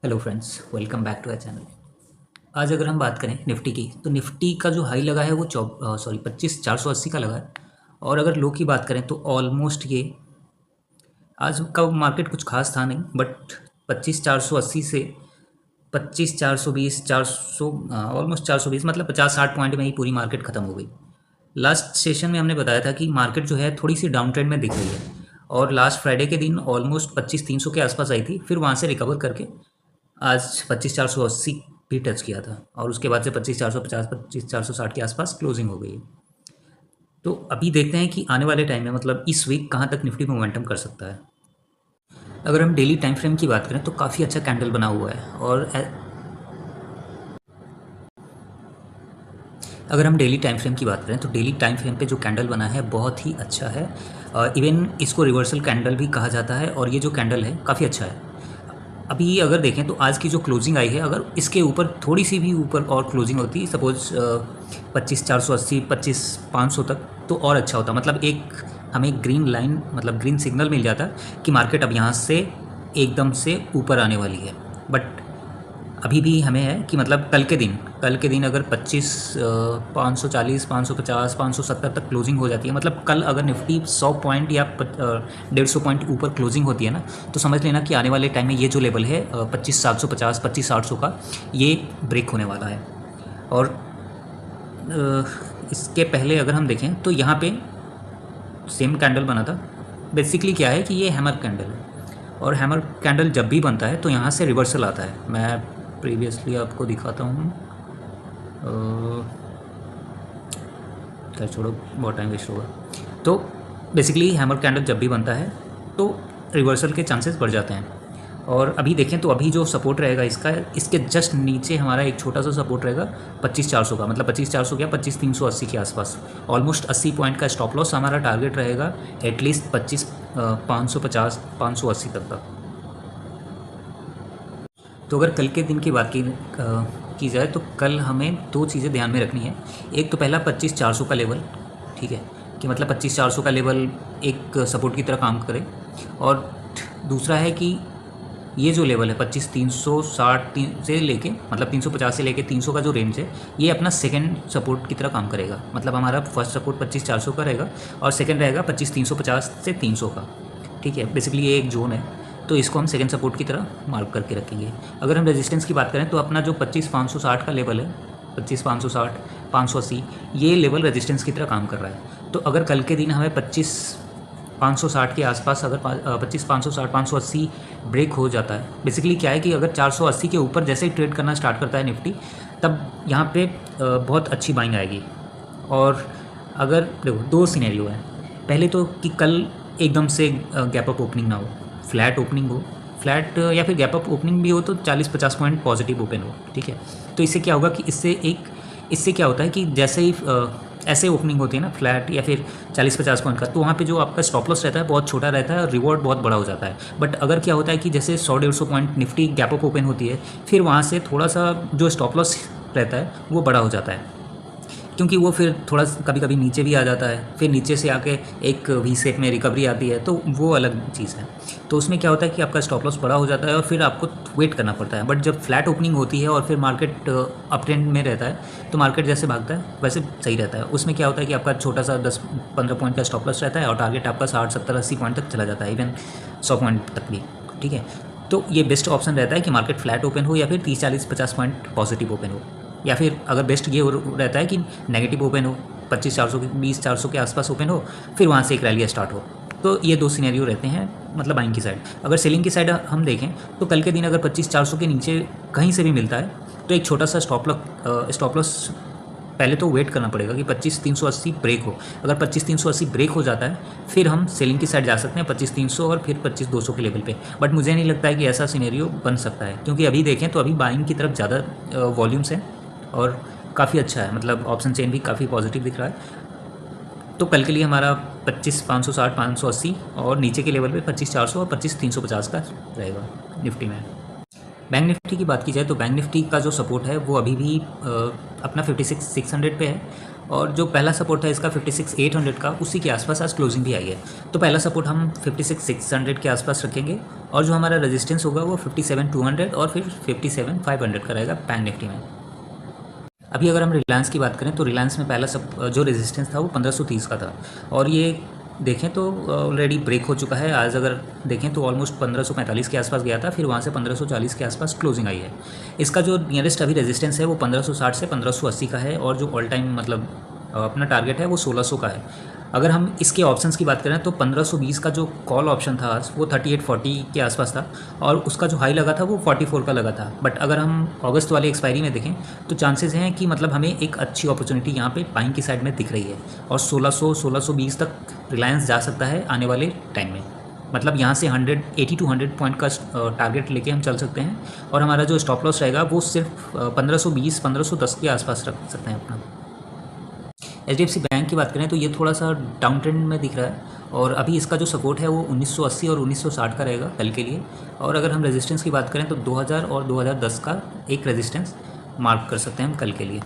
Hello friends, welcome back to our channel. आज अगर हम बात करें निफ्टी की, तो निफ्टी का जो हाई लगा है वो 25,480 का लगा है। और अगर लो की बात करें तो ऑलमोस्ट ये आज का मार्केट कुछ खास था नहीं, बट 25,480 से 25,420 400 ऑलमोस्ट 420 मतलब 50-60 पॉइंट में ही पूरी मार्केट ख़त्म हो गई। लास्ट सेशन में हमने बताया था कि मार्केट जो है थोड़ी सी डाउन ट्रेंड में दिख रही है, और लास्ट फ्राइडे के दिन ऑलमोस्ट 25,300 के आसपास आई थी, फिर वहाँ से रिकवर करके आज 25,480 भी टच किया था, और उसके बाद से 25,450 25,460 के आसपास क्लोजिंग हो गई है। तो अभी देखते हैं कि आने वाले टाइम में मतलब इस वीक कहाँ तक निफ्टी मोमेंटम कर सकता है। अगर हम डेली टाइम फ्रेम की बात करें तो काफ़ी अच्छा कैंडल बना हुआ है, और अगर हम डेली टाइम फ्रेम की बात करें तो डेली टाइम फ्रेम पे जो कैंडल बना है बहुत ही अच्छा है। इवन इसको रिवर्सल कैंडल भी कहा जाता है, और ये जो कैंडल है काफ़ी अच्छा है। अभी अगर देखें तो आज की जो क्लोजिंग आई है, अगर इसके ऊपर थोड़ी सी भी ऊपर और क्लोजिंग होती, सपोज 25,480 25,500 तक, तो और अच्छा होता। मतलब एक हमें ग्रीन लाइन मतलब ग्रीन सिग्नल मिल जाता कि मार्केट अब यहाँ से एकदम से ऊपर आने वाली है। बट अभी भी हमें है कि मतलब कल के दिन अगर 540 550 570 तक क्लोजिंग हो जाती है, मतलब कल अगर निफ्टी 100 पॉइंट या 150 पॉइंट ऊपर क्लोजिंग होती है ना, तो समझ लेना कि आने वाले टाइम में ये जो लेवल है 25,750 25,800 का, ये ब्रेक होने वाला है। और इसके पहले अगर हम देखें तो यहाँ पे सेम कैंडल बना था। बेसिकली क्या है कि ये हैमर कैंडल है, और हैमर कैंडल जब भी बनता है तो यहाँ से रिवर्सल आता है। मैं प्रीवियसली आपको दिखाता हूँ। खैर छोड़ो, बहुत टाइम वेस्ट होगा। तो बेसिकली हैमर कैंडल जब भी बनता है तो रिवर्सल के चांसेस बढ़ जाते हैं। और अभी देखें तो अभी जो सपोर्ट रहेगा इसका, इसके जस्ट नीचे हमारा एक छोटा सा सपोर्ट रहेगा 25,400 का, मतलब 25,400 क्या 25,380 के आसपास। ऑलमोस्ट 80 पॉइंट का स्टॉप लॉस हमारा टारगेट रहेगा एटलीस्ट 550 580 तक का। तो अगर कल के दिन की बात की जाए तो कल हमें दो चीज़ें ध्यान में रखनी है। एक तो पहला 25,400 का लेवल, ठीक है, कि मतलब 25,400 का लेवल एक सपोर्ट की तरह काम करे। और दूसरा है कि ये जो लेवल है 25,360 से लेके मतलब 350 से लेके 300 का जो रेंज है, ये अपना सेकंड सपोर्ट की तरह काम करेगा। मतलब हमारा फर्स्ट सपोर्ट 25,400 का रहेगा, और सेकंड रहेगा 25,350 से 300 का। ठीक है, बेसिकली ये एक जोन है, तो इसको हम सेकंड सपोर्ट की तरह मार्क करके रखेंगे। अगर हम रेजिस्टेंस की बात करें तो अपना जो 25,560 का लेवल है, 25,560 580, ये लेवल रेजिस्टेंस की तरह काम कर रहा है। तो अगर कल के दिन हमें 25,560 के आसपास अगर 25,560 580 ब्रेक हो जाता है, बेसिकली क्या है कि अगर 480 के ऊपर जैसे ही ट्रेड करना स्टार्ट करता है निफ्टी, तब यहाँ पे बहुत अच्छी बाइंग आएगी। और अगर देखो दो सिनेरियो है, पहले तो कि कल एकदम से गैप अप ओपनिंग ना हो, फ्लैट ओपनिंग हो, फ्लैट या फिर गैप अप ओपनिंग भी हो तो 40-50 पॉइंट पॉजिटिव ओपन हो, ठीक है। तो इससे क्या होगा कि इससे क्या होता है कि जैसे ही ऐसे ओपनिंग होती है ना फ्लैट या फिर 40-50 पॉइंट का, तो वहाँ पे जो आपका स्टॉप लॉस रहता है बहुत छोटा रहता है और रिवॉर्ड बहुत बड़ा हो जाता है। बट अगर क्या होता है कि जैसे 100-150 point Nifty gap up open होती है, फिर वहाँ से थोड़ा सा जो स्टॉप लॉस रहता है वो बड़ा हो जाता है, क्योंकि वो फिर थोड़ा कभी कभी नीचे भी आ जाता है, फिर नीचे से आके एक वी शेप में रिकवरी आती है, तो वो अलग चीज़ है। तो उसमें क्या होता है कि आपका स्टॉप लॉस बड़ा हो जाता है और फिर आपको वेट करना पड़ता है। बट जब फ्लैट ओपनिंग होती है और फिर मार्केट अप ट्रेंड में रहता है, तो मार्केट जैसे भागता है वैसे सही रहता है। उसमें क्या होता है कि आपका छोटा सा 10-15 पॉइंट का स्टॉप लॉस रहता है, और टारगेट आपका 60-70-80 पॉइंट तक चला जाता है, इवन 100 पॉइंट तक भी, ठीक है। तो ये बेस्ट ऑप्शन रहता है कि मार्केट फ्लैट ओपन हो या फिर 30-40-50 पॉइंट पॉजिटिव ओपन हो, या फिर अगर बेस्ट ये रहता है कि नेगेटिव ओपन हो, 25,400 के 20,400 के आसपास ओपन हो, फिर वहाँ से एक रैली स्टार्ट हो। तो ये दो सिनेरियो रहते हैं मतलब बाइंग की साइड। अगर सेलिंग की साइड हम देखें तो कल के दिन अगर 25,400 के नीचे कहीं से भी मिलता है, तो एक छोटा सा स्टॉप लॉस पहले तो वेट करना पड़ेगा कि 25,380 ब्रेक हो। अगर 25,380 ब्रेक हो जाता है, फिर हम सेलिंग की साइड जा सकते हैं 25,300 और फिर 25,200 के लेवल पे। बट मुझे नहीं लगता है कि ऐसा सिनेरियो बन सकता है, क्योंकि अभी देखें तो अभी बाइंग की तरफ ज़्यादा वॉल्यूम्स हैं और काफ़ी अच्छा है, मतलब ऑप्शन चेन भी काफ़ी पॉजिटिव दिख रहा है। तो कल के लिए हमारा 25,560 580 और नीचे के लेवल पे 25,400 और 25,350 का रहेगा निफ्टी में। बैंक निफ्टी की बात की जाए तो बैंक निफ्टी का जो सपोर्ट है वो अभी भी अपना 56,600 पे है, और जो पहला सपोर्ट है इसका 56,800 का, उसी के आसपास आज क्लोजिंग भी आई है। तो पहला सपोर्ट हम 56,600 के आसपास रखेंगे, और जो हमारा रेजिस्टेंस होगा वो 57,200 और फिर 57,500 का रहेगा बैंक निफ्टी में। अभी अगर हम रिलायंस की बात करें तो रिलायंस में पहला सब जो रेजिस्टेंस था वो 1530 का था, और ये देखें तो ऑलरेडी ब्रेक हो चुका है। आज अगर देखें तो ऑलमोस्ट 1545 के आसपास गया था, फिर वहाँ से 1540 के आसपास क्लोजिंग आई है। इसका जो नियरेस्ट अभी रेजिस्टेंस है वो 1560 से 1580 का है, और जो ऑल टाइम मतलब अपना टारगेट है वो 1600 का है। अगर हम इसके ऑप्शंस की बात करें तो 1520 का जो कॉल ऑप्शन था आज वो 3840 के आसपास था, और उसका जो हाई लगा था वो 44 का लगा था। बट अगर हम अगस्त वाली एक्सपायरी में देखें तो चांसेस हैं कि मतलब हमें एक अच्छी अपॉर्चुनिटी यहाँ पे बाइंग की साइड में दिख रही है, और 1600-1620 तक रिलायंस जा सकता है आने वाले टाइम में। मतलब यहाँ से 80 to 100 पॉइंट का टारगेट लेके हम चल सकते हैं, और हमारा जो स्टॉप लॉस रहेगा वो सिर्फ 1520-1510 के आसपास रख सकते हैं अपना। HDFC बैंक की बात करें तो ये थोड़ा सा डाउन ट्रेंड में दिख रहा है, और अभी इसका जो सपोर्ट है वो 1980 और 1960 का रहेगा कल के लिए। और अगर हम रेजिस्टेंस की बात करें तो 2000 और 2010 का एक रेजिस्टेंस मार्क कर सकते हैं हम कल के लिए।